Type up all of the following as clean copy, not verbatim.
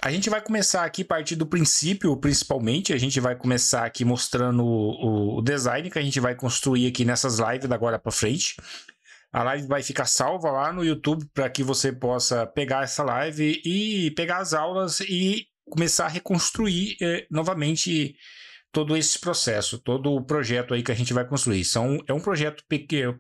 A gente vai começar aqui a partir do princípio, principalmente. A gente vai começar aqui mostrando o design que a gente vai construir aqui nessas lives da agora para frente. A live vai ficar salva lá no YouTube para que você possa pegar essa live e pegar as aulas e começar a reconstruir novamente todo esse processo, todo o projeto aí que a gente vai construir. É um projeto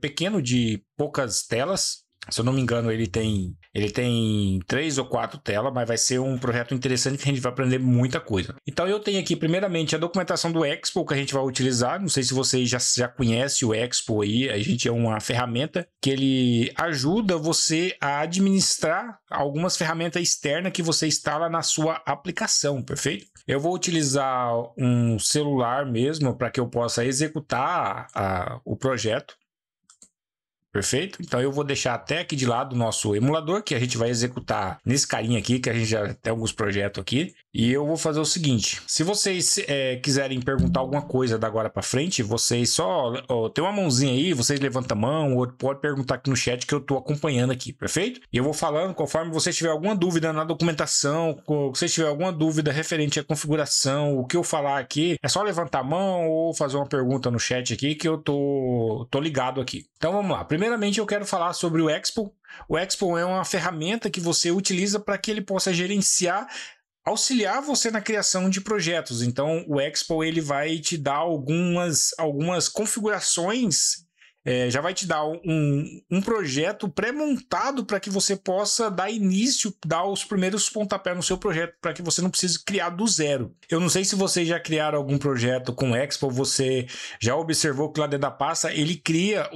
pequeno de poucas telas. Se eu não me engano, ele tem 3 ou 4 telas, mas vai ser um projeto interessante que a gente vai aprender muita coisa. Então eu tenho aqui primeiramente a documentação do Expo que a gente vai utilizar. Não sei se vocês já conhecem o Expo aí. A gente é uma ferramenta que ele ajuda você a administrar algumas ferramentas externas que você instala na sua aplicação, perfeito? Eu vou utilizar um celular mesmo para que eu possa executar o projeto. Perfeito? Então eu vou deixar até aqui de lado o nosso emulador, que a gente vai executar nesse carinha aqui, que a gente já tem alguns projetos aqui. E eu vou fazer o seguinte, se vocês quiserem perguntar alguma coisa da agora para frente, vocês só... tem uma mãozinha aí, vocês levantam a mão, ou pode perguntar aqui no chat que eu estou acompanhando aqui, perfeito? E eu vou falando conforme você tiver alguma dúvida na documentação, se você tiver alguma dúvida referente à configuração, o que eu falar aqui, é só levantar a mão ou fazer uma pergunta no chat aqui que eu tô ligado aqui. Então vamos lá. Primeiramente eu quero falar sobre o Expo. O Expo é uma ferramenta que você utiliza para que ele possa gerenciar, auxiliar você na criação de projetos. Então o Expo ele vai te dar algumas configurações, já vai te dar um projeto pré-montado para que você possa dar início, dar os primeiros pontapés no seu projeto, para que você não precise criar do zero. Eu não sei se vocês já criaram algum projeto com Expo, você já observou que lá dentro da pasta ele cria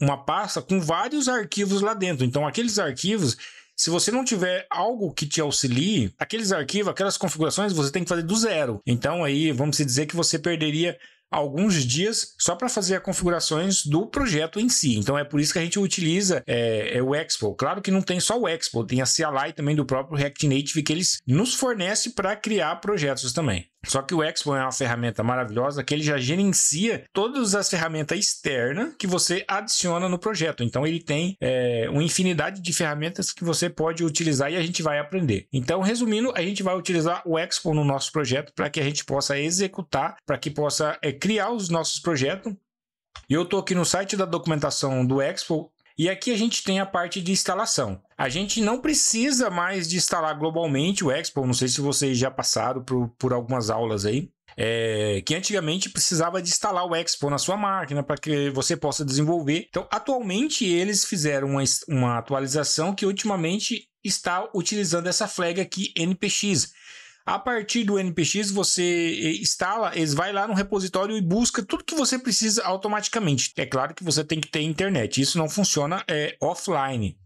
uma pasta com vários arquivos lá dentro. Então aqueles arquivos, se você não tiver algo que te auxilie, aqueles arquivos, aquelas configurações, você tem que fazer do zero. Então aí vamos dizer que você perderia alguns dias só para fazer as configurações do projeto em si. Então é por isso que a gente utiliza o Expo. Claro que não tem só o Expo, tem a CLI também do próprio React Native que eles nos fornecem para criar projetos também. Só que o Expo é uma ferramenta maravilhosa que ele já gerencia todas as ferramentas externas que você adiciona no projeto. Então ele tem uma infinidade de ferramentas que você pode utilizar e a gente vai aprender. Então, resumindo, a gente vai utilizar o Expo no nosso projeto para que a gente possa executar, para que possa criar os nossos projetos. E eu estou aqui no site da documentação do Expo. E aqui a gente tem a parte de instalação. A gente não precisa mais de instalar globalmente o Expo. Não sei se vocês já passaram por algumas aulas aí. Que antigamente precisava de instalar o Expo na sua máquina para que você possa desenvolver. Então, atualmente eles fizeram uma atualização que ultimamente está utilizando essa flag aqui, NPX. A partir do NPX, você instala, eles vai lá no repositório e busca tudo que você precisa automaticamente. É claro que você tem que ter internet. Isso não funciona offline.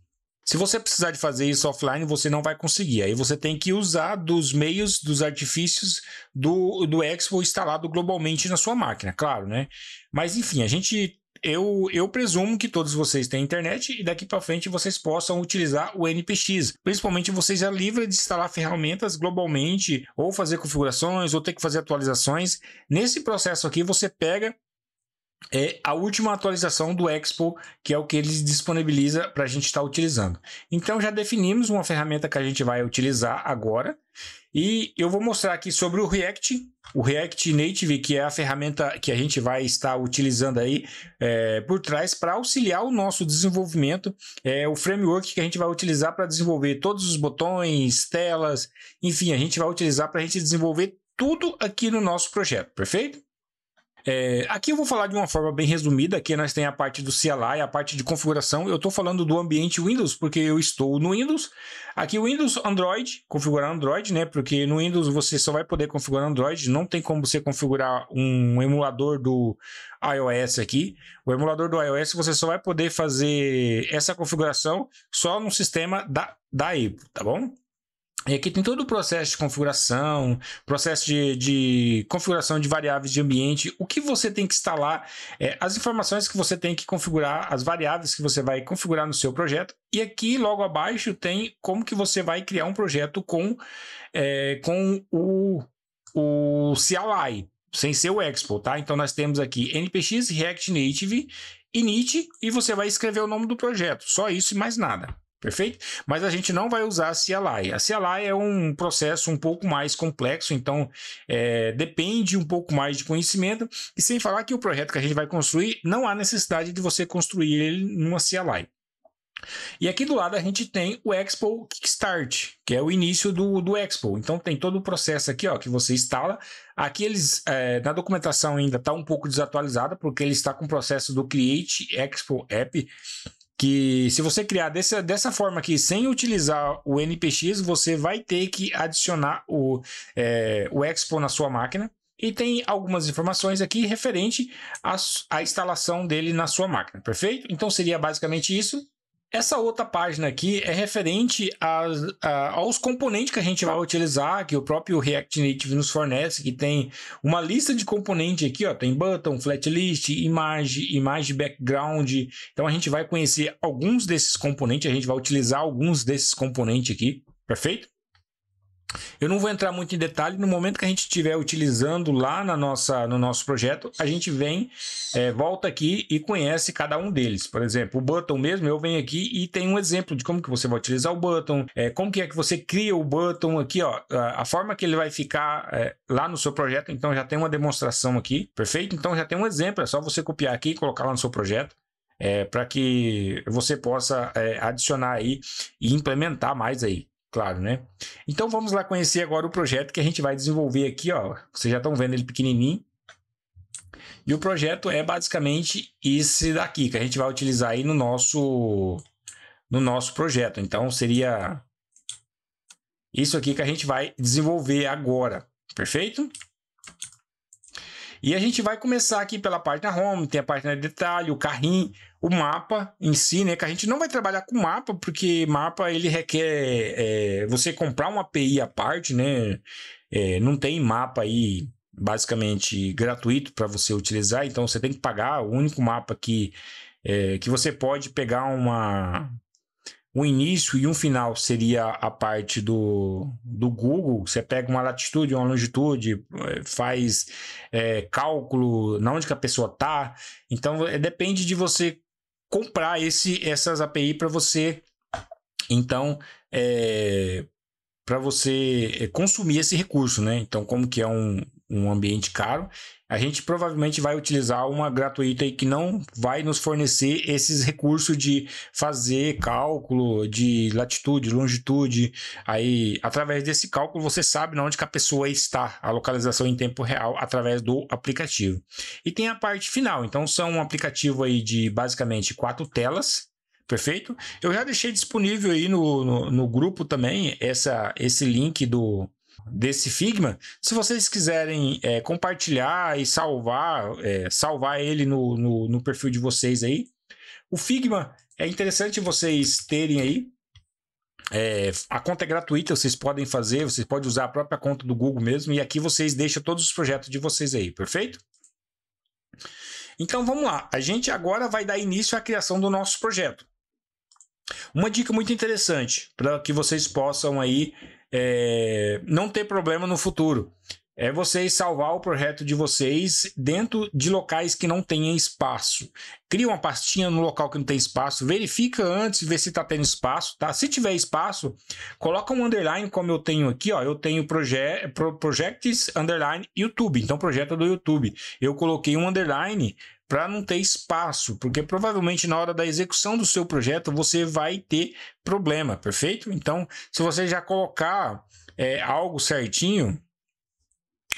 Se você precisar de fazer isso offline, você não vai conseguir. Aí você tem que usar dos meios, dos artifícios do Expo instalado globalmente na sua máquina, claro, né? Mas enfim, eu presumo que todos vocês têm internet e daqui para frente vocês possam utilizar o NPX. Principalmente vocês já livram de instalar ferramentas globalmente ou fazer configurações ou ter que fazer atualizações. Nesse processo aqui você pega a última atualização do Expo, que é o que eles disponibiliza para a gente estar utilizando. Então já definimos uma ferramenta que a gente vai utilizar agora. E eu vou mostrar aqui sobre o React Native, que é a ferramenta que a gente vai estar utilizando aí por trás para auxiliar o nosso desenvolvimento. O framework que a gente vai utilizar para desenvolver todos os botões, telas, enfim, a gente vai utilizar para a gente desenvolver tudo aqui no nosso projeto, perfeito? Aqui eu vou falar de uma forma bem resumida. Aqui nós temos a parte do CLI, a parte de configuração. Eu estou falando do ambiente Windows porque eu estou no Windows. Aqui Windows, Android, configurar Android, né? Porque no Windows você só vai poder configurar Android. Não tem como você configurar um emulador do iOS aqui. O emulador do iOS você só vai poder fazer essa configuração só no sistema da Apple, tá bom? E aqui tem todo o processo de configuração, processo de configuração de variáveis de ambiente, o que você tem que instalar, as informações que você tem que configurar, as variáveis que você vai configurar no seu projeto. E aqui logo abaixo tem como que você vai criar um projeto com o CLI, sem ser o Expo, tá? Então nós temos aqui NPX, React Native, init, e você vai escrever o nome do projeto, só isso e mais nada. perfeito? Mas a gente não vai usar a CLI. A CLI é um processo um pouco mais complexo, então depende um pouco mais de conhecimento, e sem falar que o projeto que a gente vai construir, não há necessidade de você construir ele numa CLI. E aqui do lado a gente tem o Expo Kickstart, que é o início do Expo. Então tem todo o processo aqui, ó, que você instala. Aqui eles, na documentação ainda está um pouco desatualizada, porque ele está com o processo do Create Expo App, que se você criar dessa forma aqui, sem utilizar o NPX, você vai ter que adicionar o Expo na sua máquina. E tem algumas informações aqui referente à instalação dele na sua máquina, perfeito? Então seria basicamente isso. Essa outra página aqui é referente aos componentes que a gente vai utilizar, que o próprio React Native nos fornece, que tem uma lista de componentes aqui, ó, tem button, flatlist, imagem background. Então a gente vai conhecer alguns desses componentes, a gente vai utilizar alguns desses componentes aqui, perfeito? Eu não vou entrar muito em detalhe, no momento que a gente estiver utilizando lá no nosso projeto, a gente vem, volta aqui e conhece cada um deles. Por exemplo, o button mesmo, eu venho aqui e tem um exemplo de como que você vai utilizar o button, como que é que você cria o button aqui, ó, a forma que ele vai ficar lá no seu projeto. Então já tem uma demonstração aqui, perfeito? Então já tem um exemplo, é só você copiar aqui e colocar lá no seu projeto. Para que você possa adicionar aí e implementar mais aí. Claro, né? Então vamos lá conhecer agora o projeto que a gente vai desenvolver aqui, ó. Vocês já estão vendo ele pequenininho. E o projeto é basicamente esse daqui, que a gente vai utilizar aí no nosso projeto. Então seria isso aqui que a gente vai desenvolver agora, perfeito? E a gente vai começar aqui pela página home, tem a página de detalhe, o carrinho, o mapa em si, né? Que a gente não vai trabalhar com mapa, porque mapa ele requer você comprar uma API à parte, né? Não tem mapa aí basicamente gratuito para você utilizar, então você tem que pagar. O único mapa que você pode pegar um início e um final seria a parte do Google. Você pega uma latitude, uma longitude, faz cálculo na onde que a pessoa está. Então depende de você comprar essas API para você, então para você consumir esse recurso, né? Então, como que é um ambiente caro, a gente provavelmente vai utilizar uma gratuita aí que não vai nos fornecer esses recursos de fazer cálculo de latitude, longitude. Aí, através desse cálculo, você sabe onde que a pessoa está, a localização em tempo real, através do aplicativo. E tem a parte final, então são um aplicativo aí de basicamente 4 telas, perfeito? Eu já deixei disponível aí no grupo também esse link desse Figma. Se vocês quiserem compartilhar e salvar ele no perfil de vocês aí. O Figma é interessante vocês terem aí. A conta é gratuita, vocês podem fazer, vocês podem usar a própria conta do Google mesmo, e aqui vocês deixam todos os projetos de vocês aí, perfeito? Então vamos lá, a gente agora vai dar início à criação do nosso projeto. Uma dica muito interessante para que vocês possam aí não ter problema no futuro é vocês salvar o projeto de vocês dentro de locais que não tenham espaço. Cria uma pastinha no local que não tem espaço, verifica antes, vê se está tendo espaço, tá? Se tiver espaço, coloca um underline como eu tenho aqui, ó. Eu tenho projects underline YouTube, então projeto do YouTube. Eu coloquei um underline para não ter espaço, porque provavelmente na hora da execução do seu projeto você vai ter problema, perfeito? Então, se você já colocar algo certinho,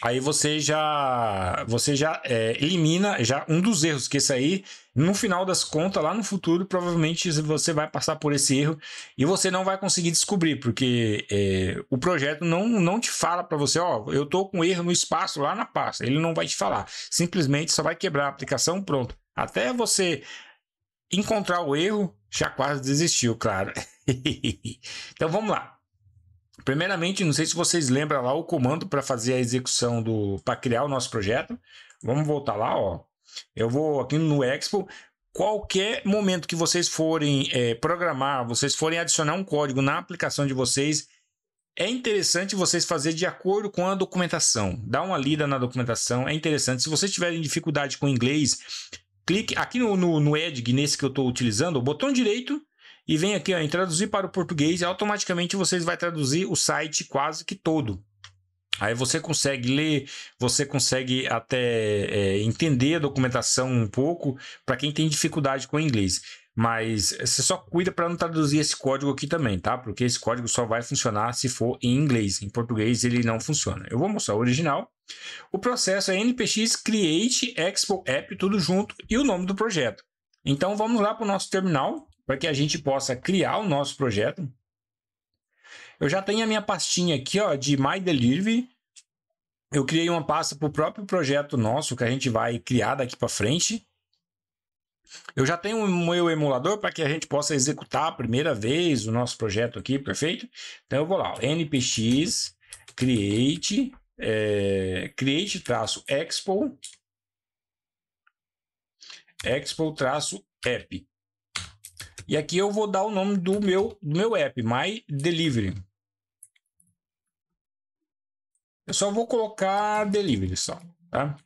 aí você já elimina um dos erros, que esse aí, no final das contas, lá no futuro, provavelmente você vai passar por esse erro e você não vai conseguir descobrir, porque o projeto não te fala para você, ó, eu tô com erro no espaço lá na pasta. Ele não vai te falar, simplesmente só vai quebrar a aplicação, pronto. Até você encontrar o erro, já quase desistiu, claro. Então vamos lá. Primeiramente, não sei se vocês lembram lá o comando para fazer a execução para criar o nosso projeto. Vamos voltar lá, ó. Eu vou aqui no Expo. Qualquer momento que vocês forem programar, vocês forem adicionar um código na aplicação de vocês, é interessante vocês fazerem de acordo com a documentação. Dá uma lida na documentação, é interessante. Se vocês tiverem dificuldade com inglês, clique aqui no Edge, nesse que eu estou utilizando, o botão direito e vem aqui ó, em traduzir para o português e automaticamente vocês vai traduzir o site quase que todo. Aí você consegue ler, você consegue até entender a documentação um pouco para quem tem dificuldade com o inglês. Mas você só cuida para não traduzir esse código aqui também, tá? Porque esse código só vai funcionar se for em inglês. Em português ele não funciona. Eu vou mostrar o original. O processo é npx create expo app, tudo junto, e o nome do projeto. Então vamos lá para o nosso terminal, para que a gente possa criar o nosso projeto. Eu já tenho a minha pastinha aqui ó, de My Delivery. Eu criei uma pasta para o próprio projeto nosso, que a gente vai criar daqui para frente. Eu já tenho o meu emulador para que a gente possa executar a primeira vez o nosso projeto aqui, perfeito? Então eu vou lá, npx create, create-expo, expo-app. E aqui eu vou dar o nome do meu app, My Delivery. Eu só vou colocar Delivery só, tá?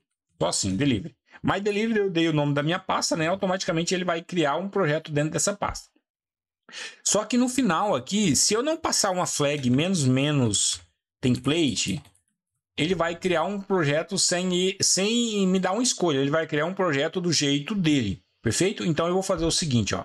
Só assim, Delivery. My Delivery eu dei o nome da minha pasta, né? Automaticamente ele vai criar um projeto dentro dessa pasta. Só que no final aqui, se eu não passar uma flag menos template, ele vai criar um projeto sem me dar uma escolha. Ele vai criar um projeto do jeito dele, perfeito? Então eu vou fazer o seguinte, ó.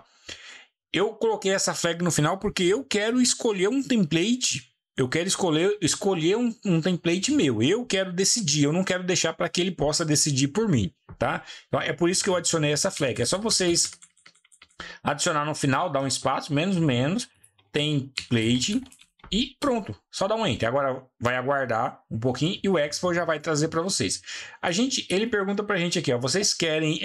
Eu coloquei essa flag no final porque eu quero escolher um template. Eu quero escolher um template meu. Eu quero decidir. Eu não quero deixar para que ele possa decidir por mim, tá? Então, é por isso que eu adicionei essa flag. É só vocês adicionar no final, dar um espaço, menos, template e pronto. Só dá um enter. Agora vai aguardar um pouquinho e o Expo já vai trazer para vocês. Ele pergunta para a gente aqui, ó, vocês querem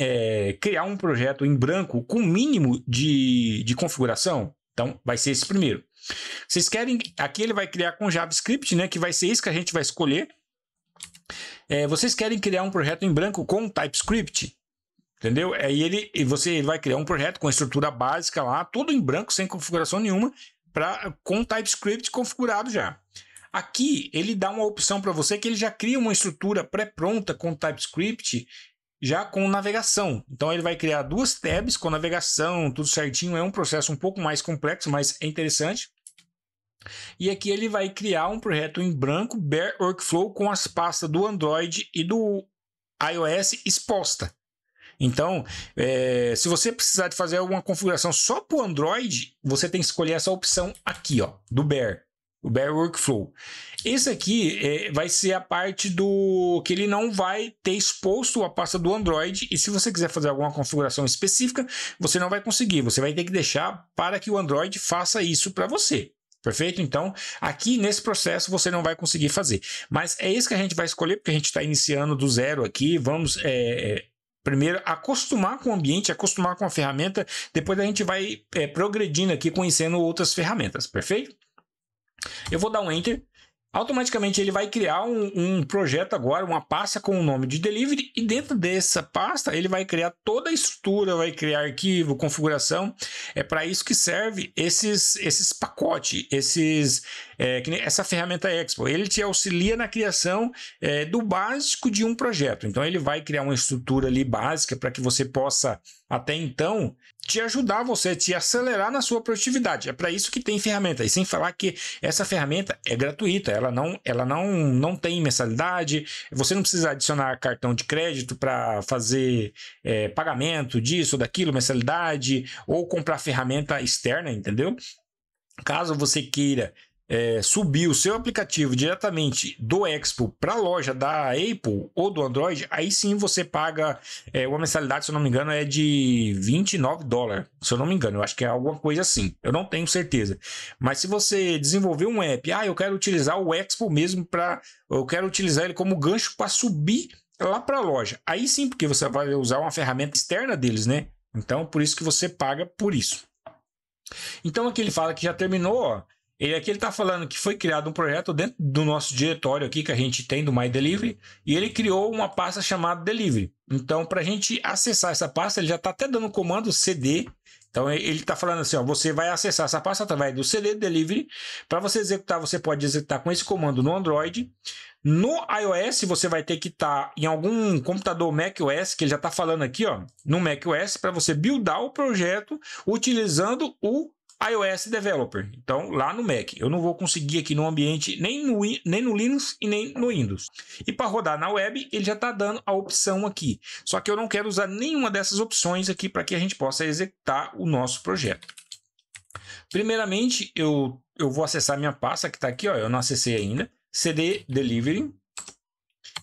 criar um projeto em branco com mínimo de configuração? Então, vai ser esse primeiro. Vocês querem... Aqui ele vai criar com JavaScript, né? Que vai ser isso que a gente vai escolher. Vocês querem criar um projeto em branco com TypeScript? Entendeu? Aí ele vai criar um projeto com estrutura básica lá, todo em branco, sem configuração nenhuma, com TypeScript configurado já. Aqui ele dá uma opção para você que ele já cria uma estrutura pré-pronta com TypeScript, já com navegação. Então ele vai criar 2 tabs com navegação, tudo certinho. É um processo um pouco mais complexo, mas é interessante. E aqui ele vai criar um projeto em branco, Bare Workflow, com as pastas do Android e do iOS exposta. Então, se você precisar de fazer alguma configuração só para o Android, você tem que escolher essa opção aqui, ó, do Bare. O Bare Workflow. Esse aqui vai ser a parte do que ele não vai ter exposto a pasta do Android, e se você quiser fazer alguma configuração específica, você não vai conseguir. Você vai ter que deixar para que o Android faça isso para você. Perfeito? Então, aqui nesse processo você não vai conseguir fazer. Mas é isso que a gente vai escolher, porque a gente está iniciando do zero aqui. Vamos primeiro acostumar com o ambiente, acostumar com a ferramenta. Depois a gente vai progredindo aqui, conhecendo outras ferramentas. Perfeito? Eu vou dar um Enter. Automaticamente ele vai criar um projeto agora, uma pasta com o nome de Delivery, e dentro dessa pasta ele vai criar toda a estrutura, vai criar arquivo, configuração. É para isso que serve esses pacotes, essa ferramenta Expo. Ele te auxilia na criação do básico de um projeto. Então ele vai criar uma estrutura ali básica para que você possa até então te ajudar, te acelerar na sua produtividade. É para isso que tem ferramenta. E sem falar que essa ferramenta é gratuita, ela não tem mensalidade, você não precisa adicionar cartão de crédito para fazer pagamento disso, daquilo, mensalidade, ou comprar ferramenta externa, entendeu? Caso você queira subir o seu aplicativo diretamente do Expo para a loja da Apple ou do Android, aí sim você paga uma mensalidade, se eu não me engano, é de $29, se eu não me engano, eu acho que é alguma coisa assim, eu não tenho certeza. Mas se você desenvolver um app, eu quero utilizar o Expo mesmo, eu quero utilizar ele como gancho para subir lá para a loja, aí sim, porque você vai usar uma ferramenta externa deles, né? Então, por isso que você paga por isso. Então, aqui ele fala que já terminou, ó. Aqui ele está falando que foi criado um projeto dentro do nosso diretório aqui que a gente tem do My Delivery, e ele criou uma pasta chamada Delivery. Então, para a gente acessar essa pasta, ele já está até dando o comando CD. Então, ele está falando assim, ó, você vai acessar essa pasta através do CD Delivery. Para você executar, você pode executar com esse comando no Android. No iOS, você vai ter que estar em algum computador macOS, que ele já está falando aqui, ó, no macOS, para você buildar o projeto utilizando o iOS Developer. Então, lá no Mac. Eu não vou conseguir aqui no ambiente nem no Linux e nem no Windows. E para rodar na web, ele já está dando a opção aqui. Só que eu não quero usar nenhuma dessas opções aqui para que a gente possa executar o nosso projeto. Primeiramente, eu vou acessar minha pasta que está aqui, ó, eu não acessei ainda. CD Delivery.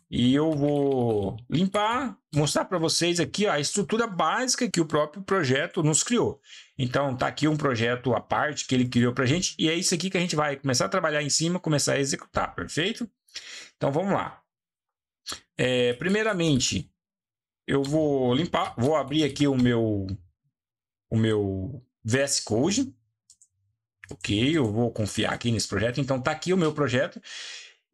E eu vou limpar, mostrar para vocês aqui ó, a estrutura básica que o próprio projeto nos criou. Então, tá aqui um projeto à parte que ele criou para a gente. E é isso aqui que a gente vai começar a trabalhar em cima, começar a executar, perfeito? Então, vamos lá. Primeiramente, eu vou limpar, vou abrir aqui o meu VS Code. Ok, eu vou confiar aqui nesse projeto. Então, tá aqui o meu projeto.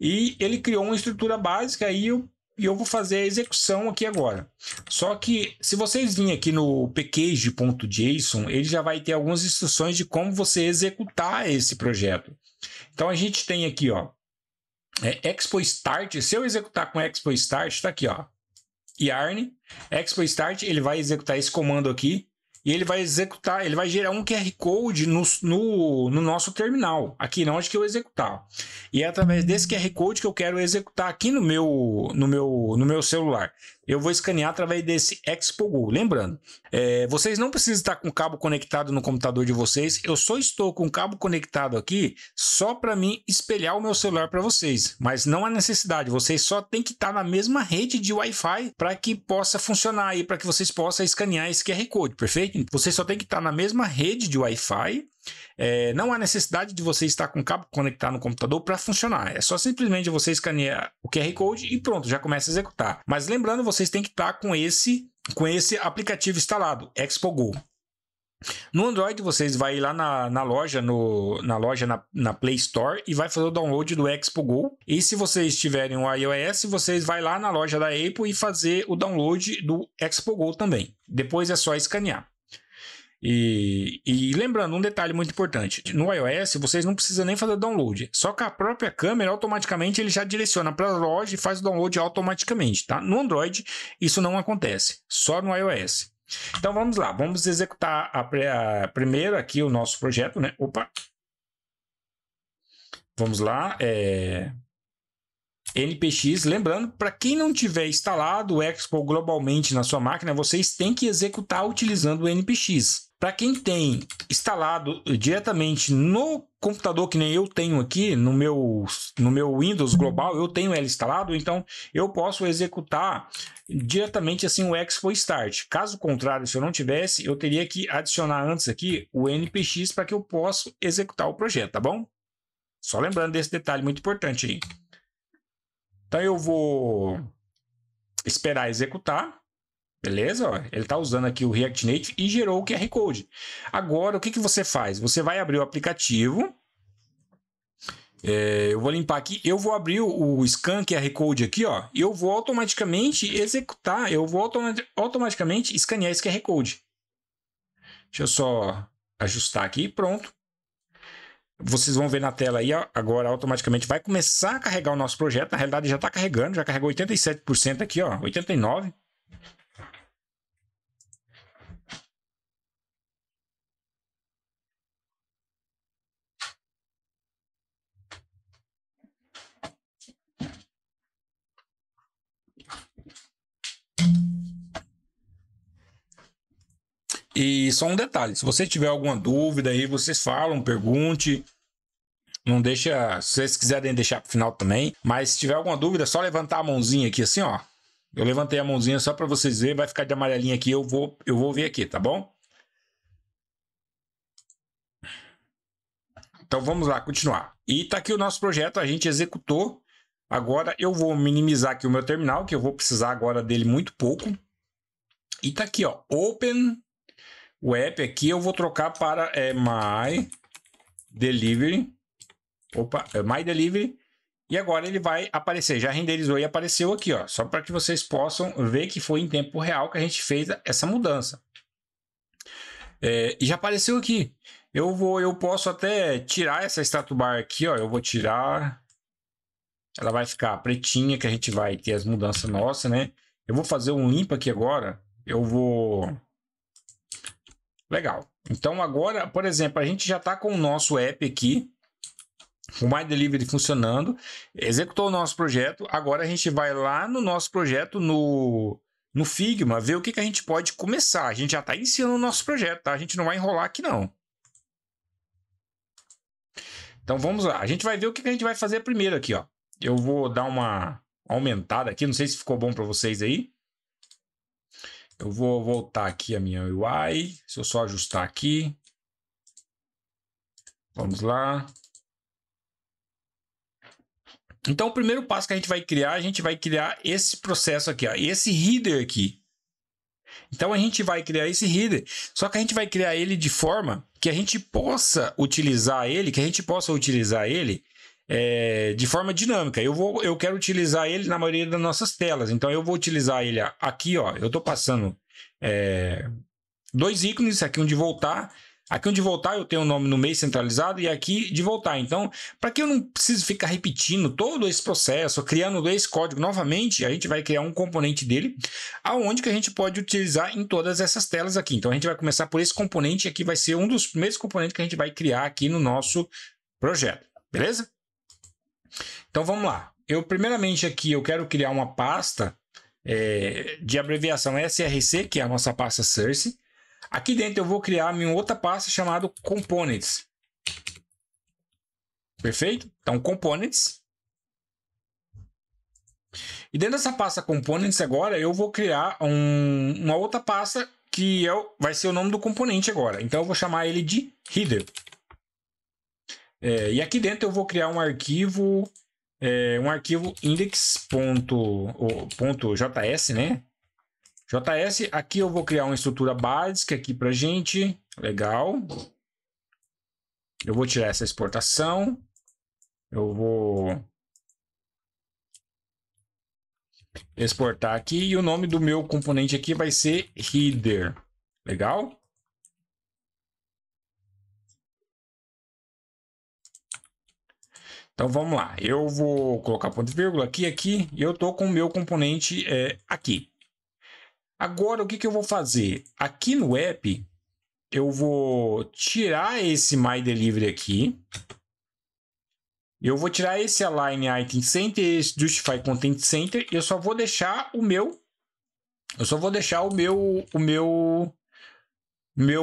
E ele criou uma estrutura básica e eu vou fazer a execução aqui agora. Só que se vocês virem aqui no package.json, ele já vai ter algumas instruções de como você executar esse projeto. Então a gente tem aqui, ó, Expo Start. Se eu executar com Expo Start, está aqui, ó, yarn, Expo Start, ele vai executar esse comando aqui. E ele vai executar, ele vai gerar um QR Code no nosso terminal, aqui na onde que eu executar. E é através desse QR Code que eu quero executar aqui no meu celular. Eu vou escanear através desse Expo Go. Lembrando, vocês não precisam estar com o cabo conectado no computador de vocês. Eu só estou com o cabo conectado aqui só para mim espelhar o meu celular para vocês. Mas não há necessidade. Vocês só tem que estar na mesma rede de Wi-Fi para que possa funcionar aí, para que vocês possam escanear esse QR Code, perfeito? Vocês só tem que estar na mesma rede de Wi-Fi. Não há necessidade de você estar com o cabo conectado no computador para funcionar. É só simplesmente você escanear o QR Code e pronto, já começa a executar. Mas lembrando, vocês têm que estar com esse aplicativo instalado, Expo Go. No Android, vocês vão ir lá na loja, na Play Store e vai fazer o download do Expo Go. E se vocês tiverem o iOS, vocês vão lá na loja da Apple e fazer o download do Expo Go também. Depois é só escanear. E lembrando, um detalhe muito importante, no iOS vocês não precisam nem fazer download, só que a própria câmera automaticamente ele já direciona para a loja e faz o download automaticamente, tá? No Android isso não acontece, só no iOS. Então vamos lá, vamos executar primeiro aqui o nosso projeto, né? Opa! Vamos lá, NPX, lembrando, para quem não tiver instalado o Expo globalmente na sua máquina, vocês têm que executar utilizando o NPX. Para quem tem instalado diretamente no computador, que nem eu tenho aqui, no meu Windows global, eu tenho ele instalado, então eu posso executar diretamente assim o Expo Start. Caso contrário, se eu não tivesse, eu teria que adicionar antes aqui o NPX para que eu possa executar o projeto, tá bom? Só lembrando desse detalhe muito importante aí. Então eu vou esperar executar. Beleza? Ó, ele está usando aqui o React Native e gerou o QR Code. Agora, o que você faz? Você vai abrir o aplicativo. Eu vou limpar aqui. Eu vou abrir o Scan QR Code aqui, ó. E eu vou automaticamente executar. Eu vou automaticamente escanear esse QR Code. Deixa eu só ajustar aqui. Pronto. Vocês vão ver na tela aí, ó, agora automaticamente vai começar a carregar o nosso projeto. Na realidade já está carregando, já carregou 87% aqui, ó, 89%. E só um detalhe, se você tiver alguma dúvida aí, vocês falam, pergunte. Não deixa, se vocês quiserem deixar para o final também. Mas se tiver alguma dúvida, é só levantar a mãozinha aqui assim, ó. Eu levantei a mãozinha só para vocês verem, vai ficar de amarelinha aqui, eu vou ver aqui, tá bom? Então vamos lá, continuar. E tá aqui o nosso projeto, a gente executou. Agora eu vou minimizar aqui o meu terminal, que eu vou precisar agora dele muito pouco. E tá aqui, ó, Open o app aqui, eu vou trocar para My Delivery. Opa, My Delivery. E agora ele vai aparecer, já renderizou e apareceu aqui, ó, só para que vocês possam ver que foi em tempo real que a gente fez essa mudança. E já apareceu aqui. Eu posso até tirar essa status bar aqui, ó, eu vou tirar. Ela vai ficar pretinha, que a gente vai ter as mudanças nossas, né? Eu vou fazer um limpa aqui agora. Eu vou Legal. Então agora, por exemplo, a gente já está com o nosso app aqui, o My Delivery funcionando, executou o nosso projeto. Agora a gente vai lá no nosso projeto, no Figma, ver o que a gente pode começar. A gente já está iniciando o nosso projeto, tá? A gente não vai enrolar aqui, não. Então vamos lá. A gente vai ver o que a gente vai fazer primeiro aqui, ó. Eu vou dar uma aumentada aqui, não sei se ficou bom para vocês aí. Eu vou voltar aqui a minha UI, se eu só ajustar aqui. Vamos lá. Então, o primeiro passo que a gente vai criar esse processo aqui, ó, esse header aqui. Então, a gente vai criar esse header, só que a gente vai criar ele de forma que a gente possa utilizar ele, de forma dinâmica. Eu quero utilizar ele na maioria das nossas telas. Então, eu vou utilizar ele aqui, ó. Eu estou passando dois ícones, aqui onde voltar. Aqui onde voltar eu tenho o nome no meio centralizado e aqui de voltar. Então, para que eu não precise ficar repetindo todo esse processo, criando esse código novamente, a gente vai criar um componente dele, aonde que a gente pode utilizar em todas essas telas aqui. Então, a gente vai começar por esse componente aqui, vai ser um dos primeiros componentes que a gente vai criar aqui no nosso projeto, beleza? Então, vamos lá. Primeiramente aqui, eu quero criar uma pasta de abreviação SRC, que é a nossa pasta Source. Aqui dentro eu vou criar minha outra pasta chamada Components. Perfeito? Então, Components. E dentro dessa pasta Components agora, eu vou criar uma outra pasta que vai ser o nome do componente agora. Então, eu vou chamar ele de Header. E aqui dentro eu vou criar um arquivo index.js, né? JS, aqui eu vou criar uma estrutura básica aqui pra gente. Legal. Eu vou tirar essa exportação. Eu vou exportar aqui e o nome do meu componente aqui vai ser header. Legal? Então vamos lá. Eu vou colocar ponto e vírgula aqui e eu tô com o meu componente aqui. Agora, o que eu vou fazer? Aqui no app, eu vou tirar esse My Delivery aqui. Eu vou tirar esse Align Item Center, esse Justify Content Center. E eu só vou deixar o meu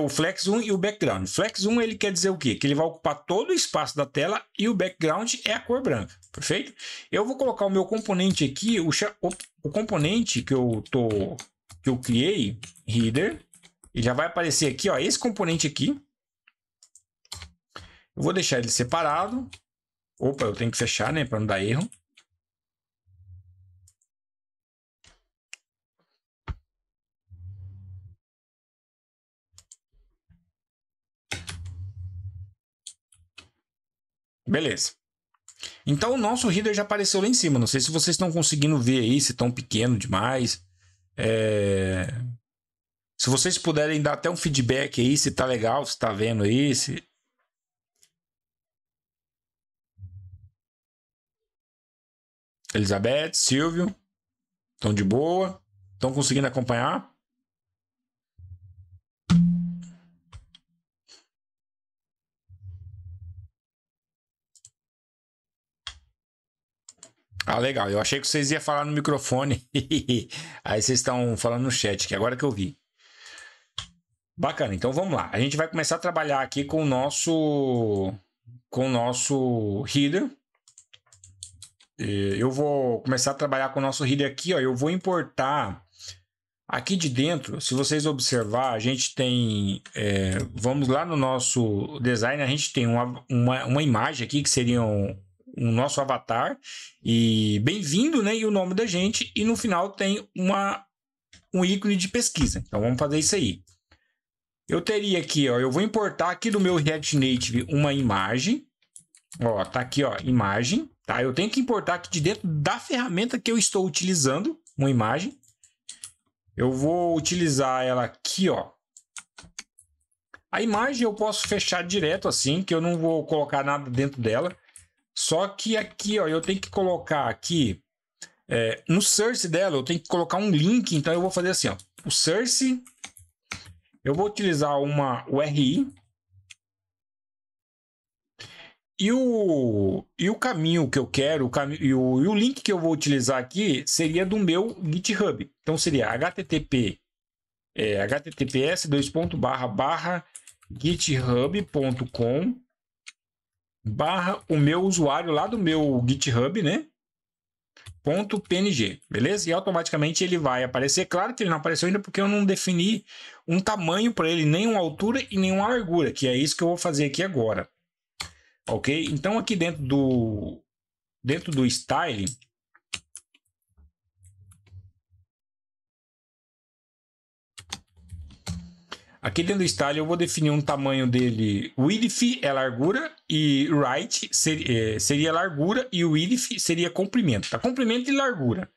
Flex 1 e o Background. Flex 1 ele quer dizer o quê? Que ele vai ocupar todo o espaço da tela e o Background é a cor branca. Perfeito? Eu vou colocar o meu componente aqui, o componente que eu criei, header, e já vai aparecer aqui, ó, esse componente aqui. Eu vou deixar ele separado. Opa, eu tenho que fechar, né, para não dar erro. Beleza. Então, o nosso header já apareceu lá em cima. Não sei se vocês estão conseguindo ver aí, se estão pequeno demais. Se vocês puderem dar até um feedback aí, se tá legal, se tá vendo aí, Elizabeth, Silvio, estão de boa? Estão conseguindo acompanhar? Ah, legal. Eu achei que vocês iam falar no microfone. Aí vocês estão falando no chat, que agora que eu vi. Bacana, então vamos lá. A gente vai começar a trabalhar aqui com o nosso header. Eu vou começar a trabalhar com o nosso header aqui, ó. Eu vou importar aqui de dentro. Se vocês observar, a gente tem... vamos lá no nosso design, a gente tem uma imagem aqui que seria o nosso avatar. E bem-vindo, né? E o nome da gente. E no final tem um ícone de pesquisa. Então vamos fazer isso aí. Eu teria aqui, ó, eu vou importar aqui do meu React Native uma imagem. Ó, tá aqui, ó, imagem, tá? Eu tenho que importar aqui de dentro da ferramenta que eu estou utilizando uma imagem. Eu vou utilizar ela aqui, ó. A imagem eu posso fechar direto assim, que eu não vou colocar nada dentro dela. Só que aqui, ó, eu tenho que colocar aqui no source dela, eu tenho que colocar um link. Então eu vou fazer assim, ó, o source. Eu vou utilizar uma URI. E o caminho que eu quero, e o link que eu vou utilizar aqui seria do meu GitHub. Então seria https://github.com/ o meu usuário lá do meu GitHub, né? .png, beleza? E automaticamente ele vai aparecer. Claro que ele não apareceu ainda porque eu não defini um tamanho para ele, nem uma altura e nem uma largura, que é isso que eu vou fazer aqui agora. Ok? Então aqui dentro do style, eu vou definir um tamanho dele. Width é largura e height seria largura e o width seria comprimento. Tá? Comprimento e largura.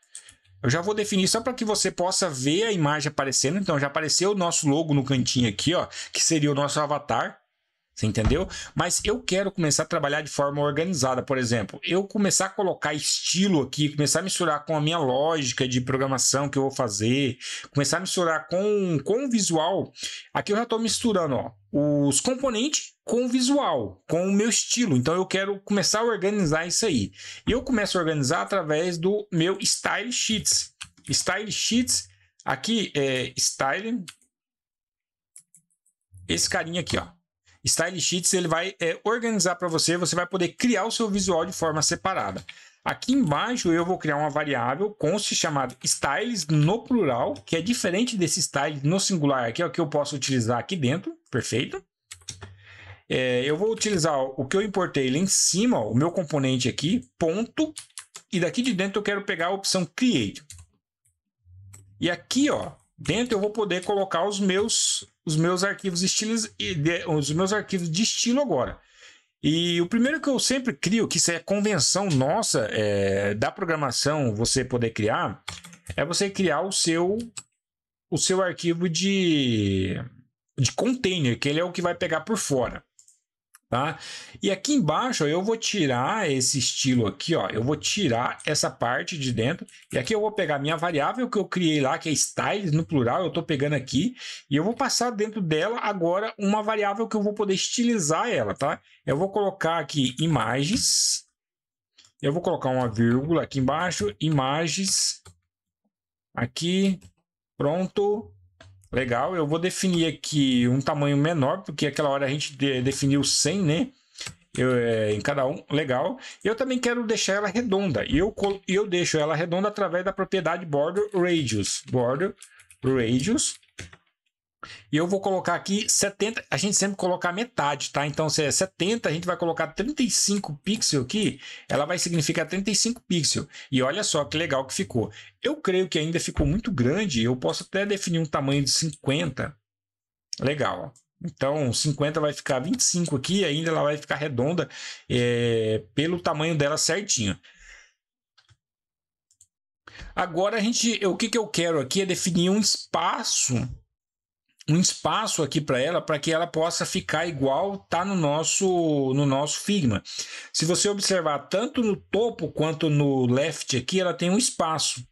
Eu já vou definir só para que você possa ver a imagem aparecendo. Então já apareceu o nosso logo no cantinho aqui, ó, que seria o nosso avatar. Você entendeu? Mas eu quero começar a trabalhar de forma organizada. Por exemplo, eu começar a colocar estilo aqui, começar a misturar com a minha lógica de programação que eu vou fazer, começar a misturar com o visual. Aqui eu já estou misturando, ó, os componentes com o visual, com o meu estilo. Então eu quero começar a organizar isso aí. E eu começo a organizar através do meu Style Sheets. Style Sheets, aqui é Style, esse carinha aqui, ó. Style Sheets, ele vai organizar para você, você vai poder criar o seu visual de forma separada. Aqui embaixo eu vou criar uma variável const chamada styles no plural, que é diferente desse style no singular aqui, é o que eu posso utilizar aqui dentro, perfeito? Eu vou utilizar o que eu importei lá em cima, ó, o meu componente aqui, ponto, e daqui de dentro eu quero pegar a opção create. E aqui, ó, dentro eu vou poder colocar os meus arquivos estilos, os meus arquivos de estilo agora. E o primeiro que eu sempre crio, que isso é convenção nossa da programação, você poder criar, é você criar o seu arquivo de container, que ele é o que vai pegar por fora. Tá? E aqui embaixo ó, eu vou tirar esse estilo aqui, ó, eu vou tirar essa parte de dentro e aqui eu vou pegar minha variável que eu criei lá, que é styles no plural, eu estou pegando aqui e eu vou passar dentro dela agora uma variável que eu vou poder estilizar ela, tá? Eu vou colocar aqui imagens, eu vou colocar uma vírgula aqui embaixo, imagens, aqui, pronto. Legal, eu vou definir aqui um tamanho menor, porque aquela hora a gente definiu 100, né? Em cada um, legal. Eu também quero deixar ela redonda, e eu deixo ela redonda através da propriedade border radius. E eu vou colocar aqui 70, a gente sempre coloca a metade, tá? Então, se é 70, a gente vai colocar 35 pixels aqui, ela vai significar 35 pixels. E olha só que legal que ficou. Eu creio que ainda ficou muito grande, eu posso até definir um tamanho de 50. Legal. Então, 50 vai ficar 25 aqui, ainda ela vai ficar redonda pelo tamanho dela certinho. Agora, o que eu quero aqui é definir um espaço aqui para ela, para que ela possa ficar igual tá no nosso Figma. Se você observar tanto no topo quanto no left aqui, ela tem um espaço.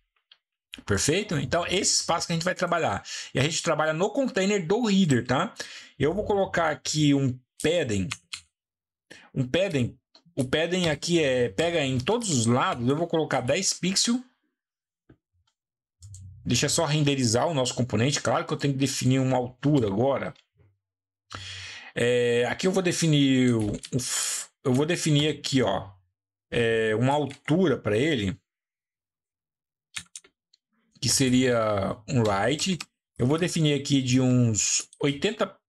Perfeito? Então, esse espaço que a gente vai trabalhar. E a gente trabalha no container do header, tá? Eu vou colocar aqui um padding. O padding aqui pega em todos os lados, eu vou colocar 10 pixels. Deixa só renderizar o nosso componente. Claro que eu tenho que definir uma altura agora. Aqui eu vou definir aqui, ó, uma altura para ele, que seria um height. Eu vou definir aqui de uns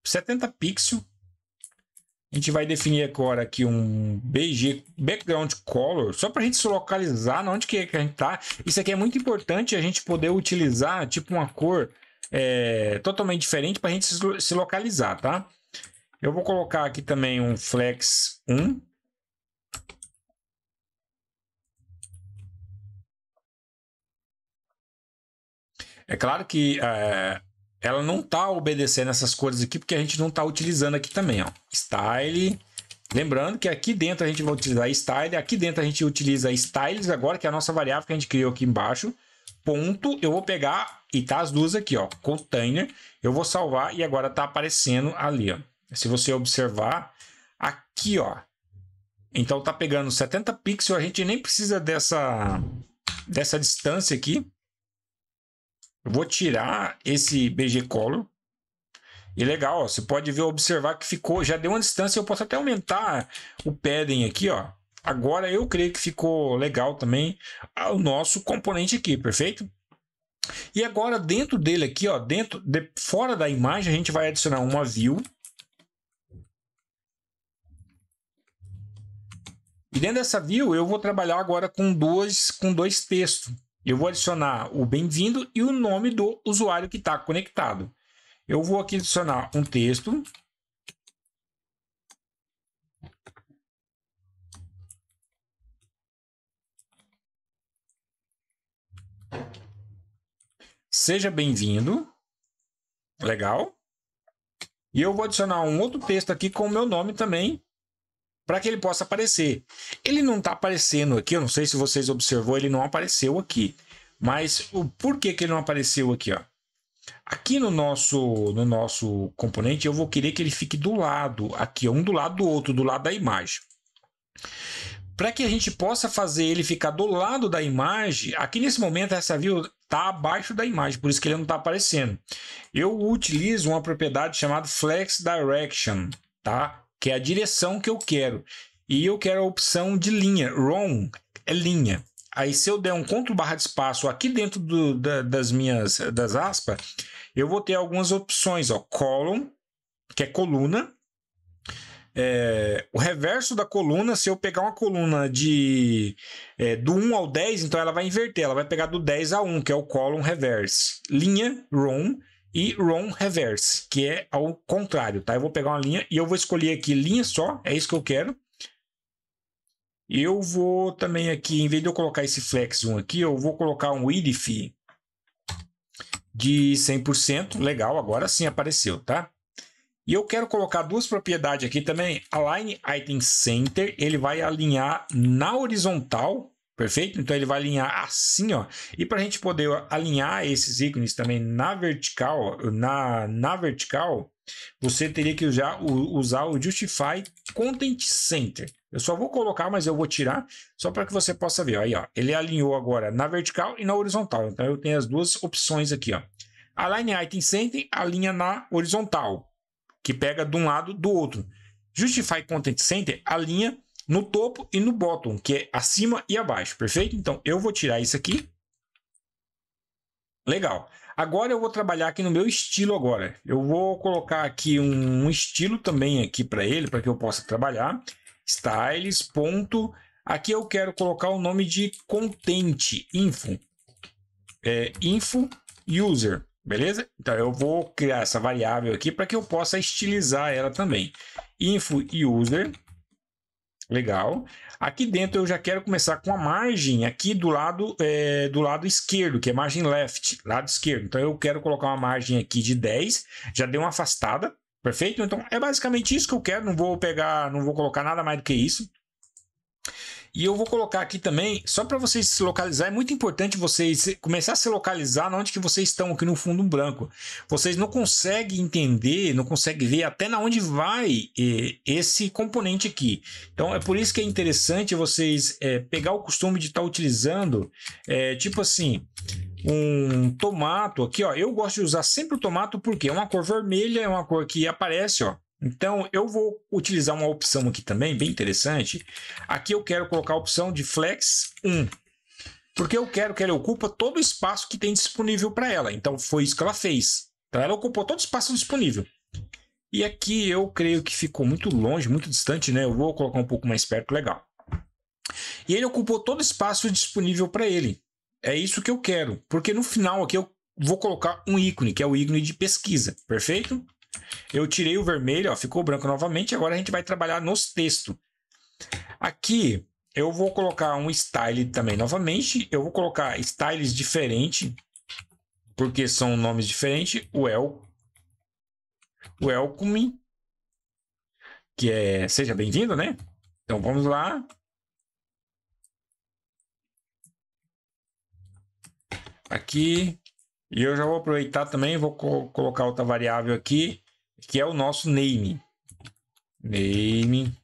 70 pixels. A gente vai definir agora aqui um BG, Background Color, só para a gente se localizar onde que a gente está. Isso aqui é muito importante, a gente poder utilizar tipo uma cor totalmente diferente para a gente se localizar, tá? Eu vou colocar aqui também um Flex 1. É claro que ela não está obedecendo essas cores aqui, porque a gente não está utilizando aqui também, ó. Style. Lembrando que aqui dentro a gente vai utilizar Style, aqui dentro a gente utiliza Styles agora, que é a nossa variável que a gente criou aqui embaixo. ponto, eu vou pegar e tá as duas aqui, ó, container, eu vou salvar e agora tá aparecendo ali, ó. Se você observar aqui, ó, então tá pegando 70 pixels, a gente nem precisa dessa distância aqui. Eu vou tirar esse BG Color. E legal, ó, você pode ver, observar que ficou, já deu uma distância, eu posso até aumentar o padding aqui, ó. Agora eu creio que ficou legal também o nosso componente aqui, perfeito? E agora dentro dele aqui, ó, fora da imagem, a gente vai adicionar uma view. E dentro dessa view eu vou trabalhar agora com dois textos. Eu vou adicionar o bem-vindo e o nome do usuário que está conectado. Eu vou aqui adicionar um texto. Seja bem-vindo. Legal. E eu vou adicionar um outro texto aqui com o meu nome também, para que ele possa aparecer. Ele não está aparecendo aqui, eu não sei se vocês observou, ele não apareceu aqui. Mas por que ele não apareceu aqui, ó? Aqui no nosso componente, eu vou querer que ele fique do lado, aqui, um do lado do outro, do lado da imagem. Para que a gente possa fazer ele ficar do lado da imagem, aqui nesse momento essa view está abaixo da imagem, por isso que ele não está aparecendo. Eu utilizo uma propriedade chamada Flex Direction, tá? Que é a direção que eu quero. E eu quero a opção de linha, ROM é linha. Aí se eu der um Ctrl+ de espaço aqui dentro das aspas, eu vou ter algumas opções, ó, column, que é coluna. O reverso da coluna, se eu pegar uma coluna do 1 ao 10, então ela vai inverter, ela vai pegar do 10 a 1, que é o column reverse. Linha, ROM, e ROM reverse, que é ao contrário, tá? Eu vou pegar uma linha e eu vou escolher aqui linha só, é isso que eu quero. Eu vou também aqui, em vez de eu colocar esse flex 1 aqui, eu vou colocar um width de 100%. Legal, agora sim apareceu, tá? E eu quero colocar duas propriedades aqui também. Align Item Center, ele vai alinhar na horizontal, perfeito? Então ele vai alinhar assim, ó. E para a gente poder alinhar esses ícones também na vertical, na vertical, você teria que usar o Justify Content Center. Eu só vou colocar, mas eu vou tirar, só para que você possa ver. Aí, ó, ele alinhou agora na vertical e na horizontal. Então eu tenho as duas opções aqui, ó. Align Item Center alinha na horizontal, que pega de um lado do outro. Justify Content Center alinha no topo e no bottom, que é acima e abaixo, perfeito? Então eu vou tirar isso aqui. Legal. Agora eu vou trabalhar aqui no meu estilo agora. Eu vou colocar aqui um estilo também aqui para ele, para que eu possa trabalhar. Styles, ponto. Aqui eu quero colocar o nome de content, info. Info user, beleza? Então eu vou criar essa variável aqui para que eu possa estilizar ela também. Info user. Legal. Aqui dentro eu já quero começar com a margem aqui do lado esquerdo, que é margem left, lado esquerdo. Então eu quero colocar uma margem aqui de 10, já dei uma afastada, perfeito? Então é basicamente isso que eu quero, não vou colocar nada mais do que isso. E eu vou colocar aqui também, só para vocês se localizar, é muito importante vocês começar a se localizar onde que vocês estão aqui no fundo branco. Vocês não conseguem entender, não conseguem ver até na onde vai esse componente aqui. Então é por isso que é interessante vocês pegar o costume de estar utilizando, tipo assim, um tomato aqui, ó. Eu gosto de usar sempre o tomato porque é uma cor vermelha, é uma cor que aparece, ó. Então, eu vou utilizar uma opção aqui também, bem interessante. Aqui eu quero colocar a opção de Flex 1. Porque eu quero que ela ocupe todo o espaço que tem disponível para ela. Então, foi isso que ela fez. Então, ela ocupou todo o espaço disponível. E aqui eu creio que ficou muito longe, muito distante, né? Eu vou colocar um pouco mais perto, legal. E ele ocupou todo o espaço disponível para ele. É isso que eu quero. Porque no final aqui eu vou colocar um ícone, que é o ícone de pesquisa. Perfeito? Eu tirei o vermelho, ó, ficou branco novamente. Agora a gente vai trabalhar nos textos. Aqui eu vou colocar um style também novamente. Eu vou colocar styles diferentes, porque são nomes diferentes. Welcome, que é seja bem-vindo, né? Então vamos lá. aqui. E eu já vou aproveitar também, vou colocar outra variável aqui, que é o nosso name. Name.